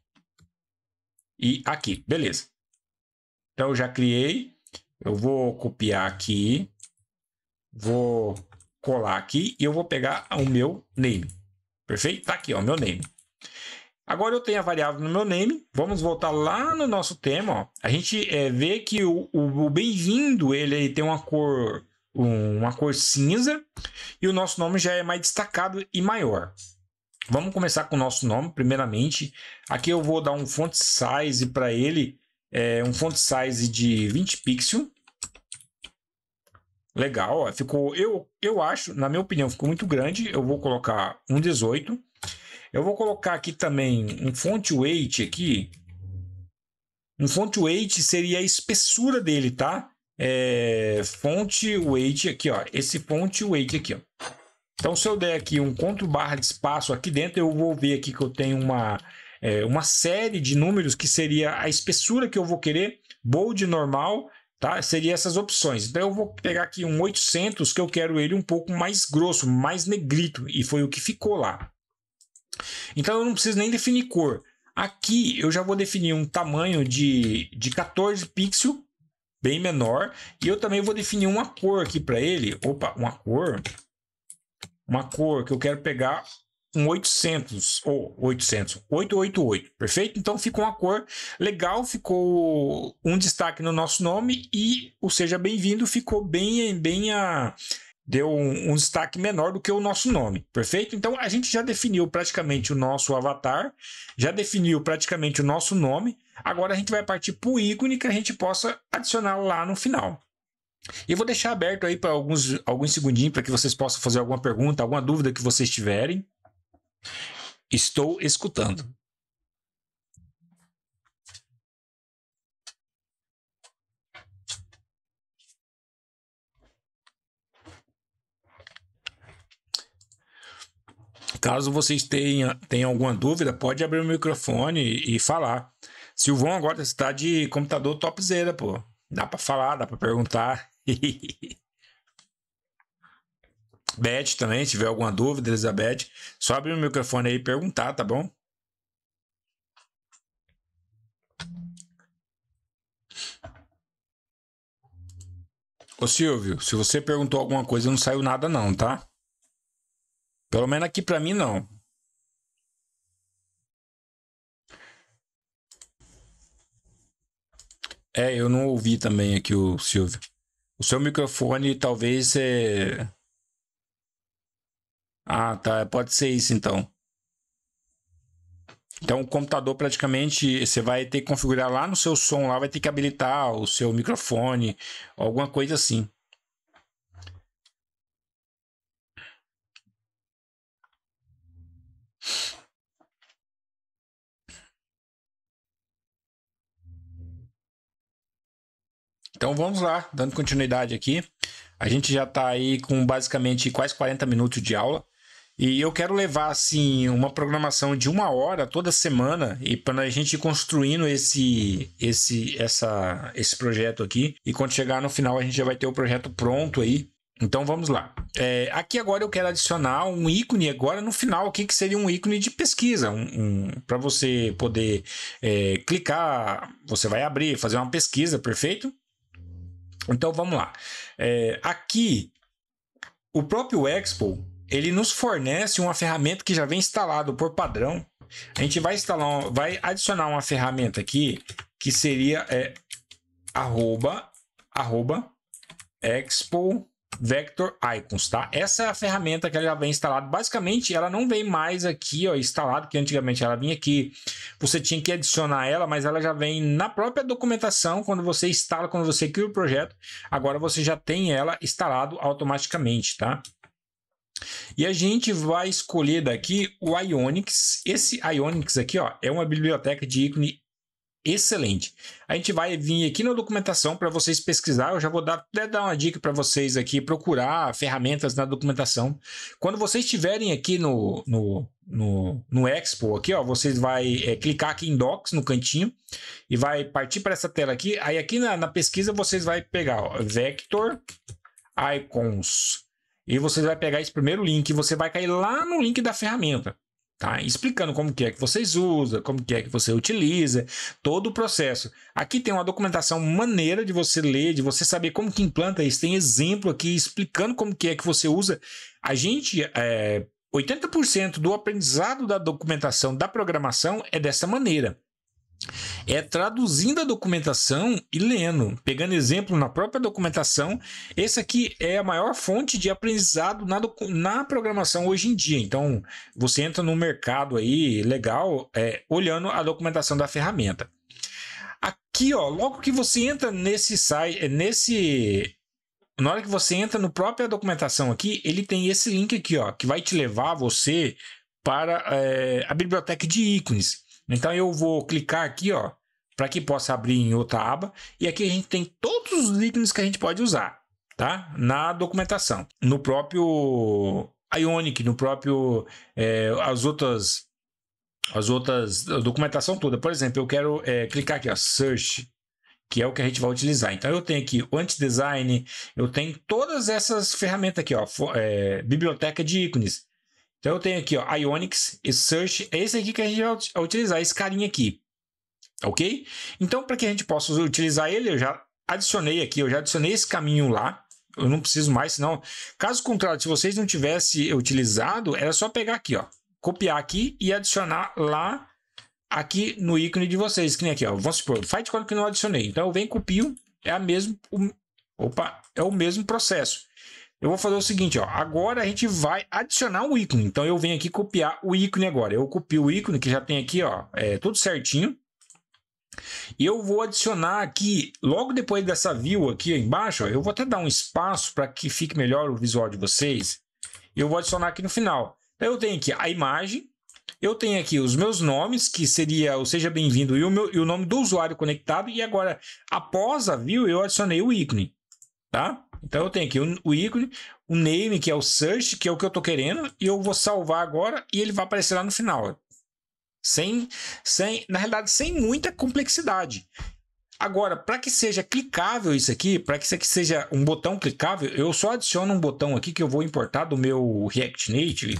E aqui, beleza. Então eu já criei. Eu vou copiar aqui. Vou colar aqui e eu vou pegar o meu name. Perfeito? Tá aqui, ó, meu name. Agora eu tenho a variável no meu name. Vamos voltar lá no nosso tema. Ó. A gente vê que o bem-vindo ele tem uma cor cinza e o nosso nome já é mais destacado e maior. Vamos começar com o nosso nome, primeiramente. Aqui eu vou dar um font size para ele, um font size de 20 pixels. Legal, ó. Ficou, eu acho, na minha opinião, ficou muito grande. Eu vou colocar um 18. Eu vou colocar aqui também um font weight aqui. Um font weight seria a espessura dele, tá? Font weight aqui, ó. Esse font weight aqui, ó. Então, se eu der aqui um Ctrl+ de espaço aqui dentro, eu vou ver aqui que eu tenho uma série de números que seria a espessura que eu vou querer. Bold, normal, tá? Seria essas opções. Então, eu vou pegar aqui um 800, que eu quero ele um pouco mais grosso, mais negrito. E foi o que ficou lá. Então, eu não preciso nem definir cor. Aqui, eu já vou definir um tamanho de 14 pixels, bem menor. E eu também vou definir uma cor aqui para ele. Opa, uma cor que eu quero pegar um 800 ou 888, perfeito? Então ficou uma cor legal, ficou um destaque no nosso nome e o seja bem-vindo ficou deu um destaque menor do que o nosso nome, perfeito? Então a gente já definiu praticamente o nosso avatar, já definiu praticamente o nosso nome, agora a gente vai partir para o ícone que a gente possa adicionar lá no final. E vou deixar aberto aí para alguns segundinhos para que vocês possam fazer alguma pergunta, alguma dúvida que vocês tiverem. Estou escutando. Caso vocês tenham alguma dúvida, pode abrir o microfone e falar. Silvão agora está de computador topzera, pô. Dá para falar, dá para perguntar. Beth também, se tiver alguma dúvida, Elizabeth, só abrir o microfone aí e perguntar, tá bom? Ô Silvio, se você perguntou alguma coisa, não saiu nada não, tá? Pelo menos aqui para mim não. Eu não ouvi também aqui o Silvio. O seu microfone talvez Ah, tá. Pode ser isso então. Então o computador praticamente você vai ter que configurar lá no seu som, lá vai ter que habilitar o seu microfone, alguma coisa assim. Então vamos lá, dando continuidade aqui. A gente já está aí com basicamente quase 40 minutos de aula. E eu quero levar assim uma programação de 1 hora toda semana e para a gente ir construindo esse projeto aqui. E quando chegar no final a gente já vai ter o projeto pronto aí. Então vamos lá. Aqui agora eu quero adicionar um ícone agora no final aqui que seria um ícone de pesquisa, para você poder clicar. Você vai abrir, fazer uma pesquisa, perfeito? Então vamos lá. Aqui o próprio Expo ele nos fornece uma ferramenta que já vem instalado por padrão. A gente vai adicionar uma ferramenta aqui que seria @expo vector icons, tá? Essa é a ferramenta que ela já vem instalada. Basicamente, ela não vem mais aqui, ó, instalado, que antigamente ela vinha aqui. Você tinha que adicionar ela, mas ela já vem na própria documentação quando você instala, quando você cria o projeto. Agora você já tem ela instalado automaticamente, tá? E a gente vai escolher daqui o Ionix. Esse Ionix aqui, ó, é uma biblioteca de ícone excelente. A gente vai vir aqui na documentação para vocês pesquisar. Eu já vou dar uma dica para vocês aqui, procurar ferramentas na documentação. Quando vocês estiverem aqui no Expo, aqui, ó, vocês vai clicar aqui em Docs no cantinho e vai partir para essa tela aqui. Aí aqui na pesquisa vocês vai pegar ó, Vector icons. E você vai pegar esse primeiro link e você vai cair lá no link da ferramenta, tá? Explicando como que é que vocês usam, como que é que você utiliza, todo o processo. Aqui tem uma documentação maneira de você ler, de você saber como que implanta isso. Tem exemplo aqui explicando como que é que você usa. A gente, 80% do aprendizado da documentação da programação é dessa maneira. É traduzindo a documentação e lendo, pegando exemplo na própria documentação. Esse aqui é a maior fonte de aprendizado na programação hoje em dia. Então, você entra no mercado aí legal, olhando a documentação da ferramenta. Aqui, ó, logo que você entra nesse site, na hora que você entra no própria documentação aqui, ele tem esse link aqui, ó, que vai te levar você para a biblioteca de ícones. Então eu vou clicar aqui, ó, para que possa abrir em outra aba. E aqui a gente tem todos os ícones que a gente pode usar, tá? Na documentação, no próprio Ionic, no próprio as outras a documentação toda. Por exemplo, eu quero clicar aqui, ó, Search, que é o que a gente vai utilizar. Então eu tenho aqui o Anti-Design, eu tenho todas essas ferramentas aqui, ó, biblioteca de ícones. Então eu tenho aqui, ó, Ionics e Search, é esse aqui que a gente vai utilizar, esse carinha aqui, ok? Então para que a gente possa utilizar ele, eu já adicionei aqui, eu já adicionei esse caminho lá, eu não preciso mais, senão, caso contrário, se vocês não tivessem utilizado, era só pegar aqui, ó, copiar aqui e adicionar lá, aqui no ícone de vocês, que nem aqui, ó, vamos supor, Fight Code que não adicionei, então eu venho e copio, é o mesmo processo. Eu vou fazer o seguinte, ó, agora a gente vai adicionar um ícone. Então eu venho aqui copiar o ícone agora. Eu copio o ícone que já tem aqui, ó, tudo certinho. E eu vou adicionar aqui, logo depois dessa view aqui embaixo, ó, eu vou até dar um espaço para que fique melhor o visual de vocês. Eu vou adicionar aqui no final. Então eu tenho aqui a imagem, eu tenho aqui os meus nomes, que seria o Seja Bem-vindo e o nome do usuário conectado. E agora, após a view, eu adicionei o ícone, tá? Então eu tenho aqui o ícone, o name, que é o search, que é o que eu estou querendo, e eu vou salvar agora e ele vai aparecer lá no final. Na realidade, sem muita complexidade. Agora, para que seja clicável isso aqui, para que isso aqui seja um botão clicável, eu só adiciono um botão aqui que eu vou importar do meu React Native,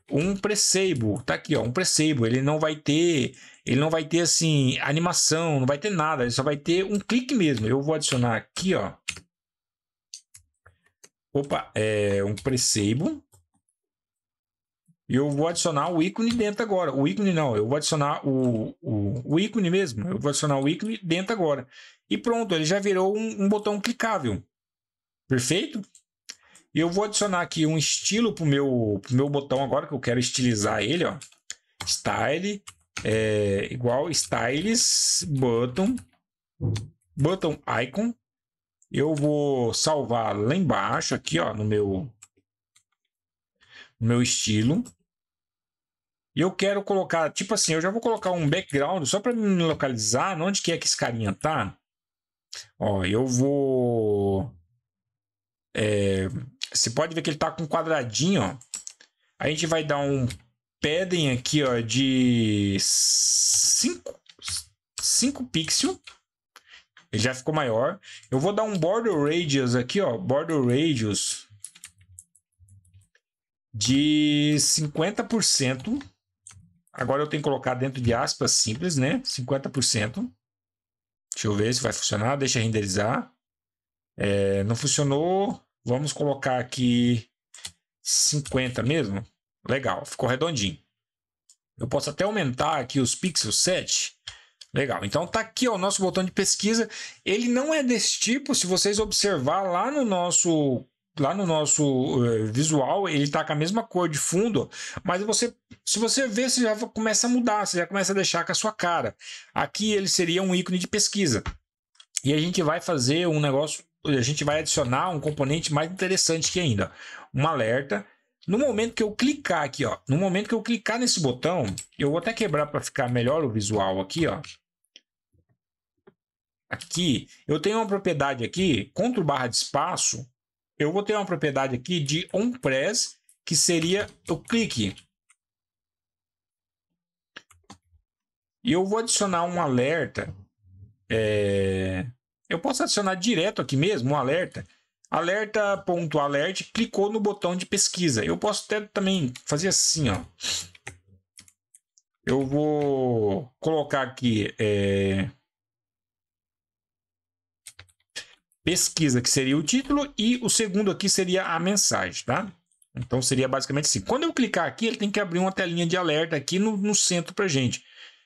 um Presable, tá aqui, ó, um Presable. Ele não vai ter assim animação, não vai ter nada, ele só vai ter um clique mesmo. Eu vou adicionar aqui, ó. Um Presable. E eu vou adicionar o ícone dentro agora. O ícone não, eu vou adicionar o ícone mesmo. Eu vou adicionar o ícone dentro agora. E pronto, ele já virou um botão clicável. Perfeito? E eu vou adicionar aqui um estilo pro meu botão agora, que eu quero estilizar ele, ó. Style, igual Styles, button icon. Eu vou salvar lá embaixo, aqui, ó, no meu estilo. E eu quero colocar, tipo assim, eu já vou colocar um background só para me localizar onde que é que esse carinha tá. Ó, eu vou... você pode ver que ele tá com um quadradinho, ó. A gente vai dar um padding aqui, ó, de 5 pixels. Ele já ficou maior. Eu vou dar um border radius aqui, ó, border radius de 50%. Agora eu tenho que colocar dentro de aspas simples, né? 50%. Deixa eu ver se vai funcionar. Deixa renderizar. Não funcionou. Vamos colocar aqui 50 mesmo. Legal, ficou redondinho. Eu posso até aumentar aqui os pixels 7. Legal, então tá aqui, ó, o nosso botão de pesquisa. Ele não é desse tipo, se vocês observar lá no nosso visual, ele tá com a mesma cor de fundo, mas se você ver, você já começa a mudar, você já começa a deixar com a sua cara. Aqui ele seria um ícone de pesquisa. E a gente vai fazer um negócio, a gente vai adicionar um componente mais interessante que ainda, um alerta. No momento que eu clicar aqui, ó, no momento que eu clicar nesse botão, eu vou até quebrar para ficar melhor o visual aqui, ó. Aqui, eu tenho uma propriedade aqui, Ctrl+ de espaço, eu vou ter uma propriedade aqui de onPress, que seria o clique. E eu vou adicionar um alerta. Eu posso adicionar direto aqui mesmo, um alerta. alerta.alert, clicou no botão de pesquisa. Eu posso até também fazer assim, ó. Eu vou colocar aqui pesquisa, que seria o título, e o segundo aqui seria a mensagem, tá? Então seria basicamente assim. Quando eu clicar aqui, ele tem que abrir uma telinha de alerta aqui no centro pra gente.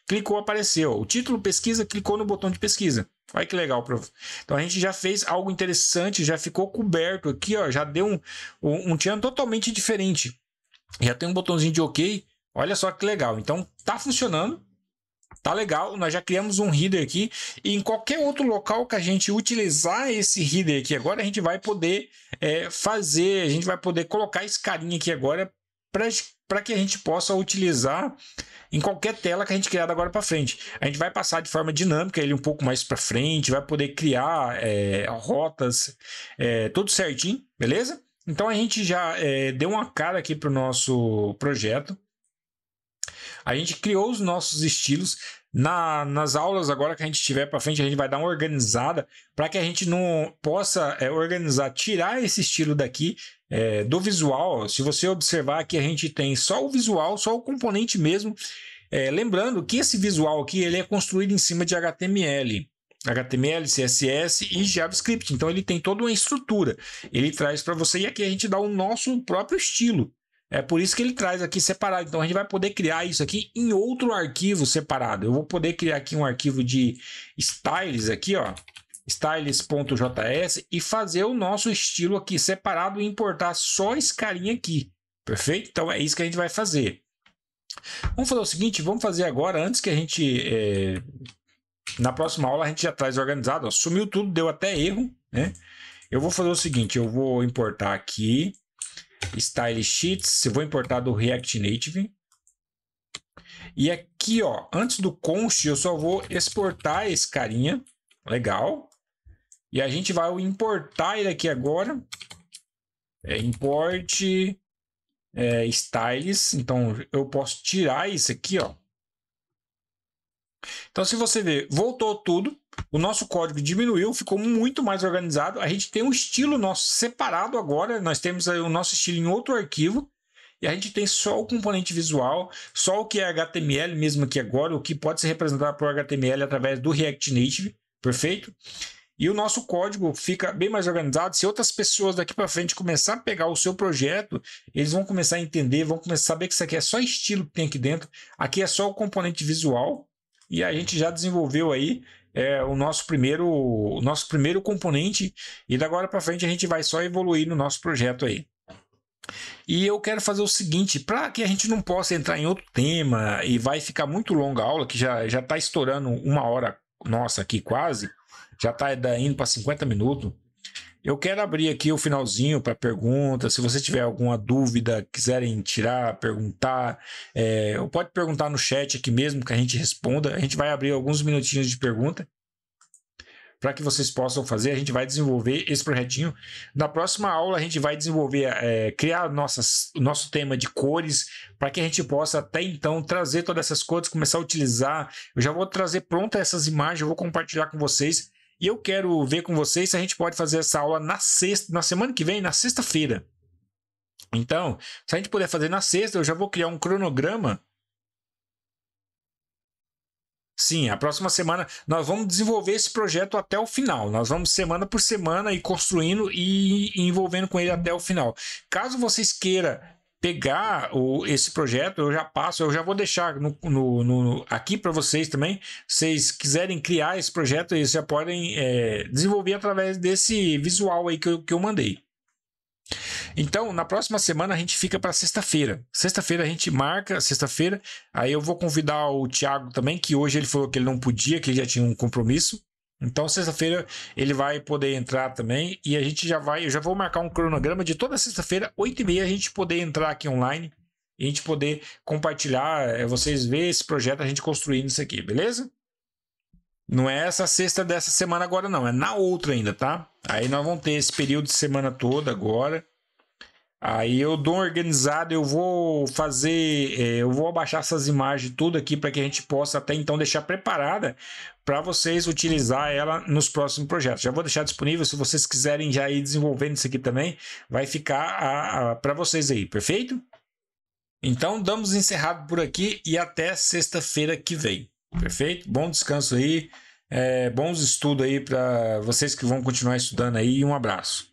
Clicou, apareceu. O título pesquisa, clicou no botão de pesquisa. Olha que legal, prof. Então a gente já fez algo interessante, já ficou coberto aqui, ó, já deu um channel totalmente diferente. Já tem um botãozinho de OK. Olha só que legal. Então tá funcionando. Tá legal, nós já criamos um header aqui e em qualquer outro local que a gente utilizar esse header aqui agora, a gente vai poder a gente vai poder colocar esse carinha aqui agora para que a gente possa utilizar em qualquer tela que a gente criar da agora para frente. A gente vai passar de forma dinâmica ele um pouco mais para frente, vai poder criar rotas, tudo certinho, beleza? Então a gente já deu uma cara aqui para o nosso projeto. A gente criou os nossos estilos. Nas aulas agora que a gente tiver para frente, a gente vai dar uma organizada para que a gente não possa organizar, tirar esse estilo daqui do visual. Se você observar aqui, a gente tem só o visual, só o componente mesmo. Lembrando que esse visual aqui ele é construído em cima de HTML, CSS e JavaScript. Então ele tem toda uma estrutura. Ele traz para você e aqui a gente dá o nosso próprio estilo. É por isso que ele traz aqui separado. Então a gente vai poder criar isso aqui em outro arquivo separado. Eu vou poder criar aqui um arquivo de styles aqui, ó, styles.js e fazer o nosso estilo aqui separado e importar só esse carinha aqui. Perfeito? Então é isso que a gente vai fazer. Vamos fazer o seguinte, vamos fazer agora, antes que a gente... na próxima aula a gente já traz organizado. Ó, sumiu tudo, deu até erro, né? Eu vou fazer o seguinte, eu vou importar aqui Style Sheets, eu vou importar do React Native. E aqui, ó, antes do const, eu só vou exportar esse carinha. Legal. E a gente vai importar ele aqui agora. Import styles. Então, eu posso tirar isso aqui, ó. Então, se você ver, voltou tudo. O nosso código diminuiu, ficou muito mais organizado. A gente tem um estilo nosso separado agora. Nós temos o nosso estilo em outro arquivo. E a gente tem só o componente visual, só o que é HTML mesmo aqui agora, o que pode ser representado por HTML através do React Native. Perfeito? E o nosso código fica bem mais organizado. Se outras pessoas daqui para frente começar a pegar o seu projeto, eles vão começar a entender, vão começar a saber que isso aqui é só estilo que tem aqui dentro. Aqui é só o componente visual. E a gente já desenvolveu aí o nosso primeiro componente. E da agora para frente a gente vai só evoluir no nosso projeto aí. E eu quero fazer o seguinte, para que a gente não possa entrar em outro tema e vai ficar muito longa a aula, que já está estourando 1 hora nossa aqui quase, já está indo para 50 minutos. Eu quero abrir aqui o finalzinho para perguntas. Se você tiver alguma dúvida, quiserem tirar, perguntar, pode perguntar no chat aqui mesmo que a gente responda. A gente vai abrir alguns minutinhos de pergunta para que vocês possam fazer. A gente vai desenvolver esse projetinho. Na próxima aula a gente vai desenvolver, criar o nosso tema de cores, para que a gente possa até então trazer todas essas cores, começar a utilizar. Eu já vou trazer pronta essas imagens, eu vou compartilhar com vocês. E eu quero ver com vocês se a gente pode fazer essa aula na semana que vem, na sexta-feira. Então, se a gente puder fazer na sexta, eu já vou criar um cronograma. Sim, a próxima semana nós vamos desenvolver esse projeto até o final. Nós vamos semana por semana ir construindo e envolvendo com ele até o final. Caso vocês queiram pegar esse projeto, eu já vou deixar aqui para vocês também. Se vocês quiserem criar esse projeto, eles já podem desenvolver através desse visual aí que eu mandei. Então, na próxima semana a gente fica para sexta-feira. Sexta-feira a gente marca, sexta-feira. Aí eu vou convidar o Thiago também, que hoje ele falou que ele não podia, que ele já tinha um compromisso. Então, sexta-feira ele vai poder entrar também. E a gente eu já vou marcar um cronograma de toda sexta-feira, 8h30, a gente poder entrar aqui online. E a gente poder compartilhar, vocês verem esse projeto, a gente construindo isso aqui, beleza? Não é essa sexta dessa semana agora não, é na outra ainda, tá? Aí nós vamos ter esse período de semana toda agora. Aí eu dou uma organizada, eu vou fazer, eu vou abaixar essas imagens tudo aqui para que a gente possa até então deixar preparada para vocês utilizar ela nos próximos projetos. Já vou deixar disponível, se vocês quiserem já ir desenvolvendo isso aqui também, vai ficar para vocês aí, perfeito? Então damos encerrado por aqui e até sexta-feira que vem, perfeito? Bom descanso aí, bons estudos aí para vocês que vão continuar estudando aí e um abraço.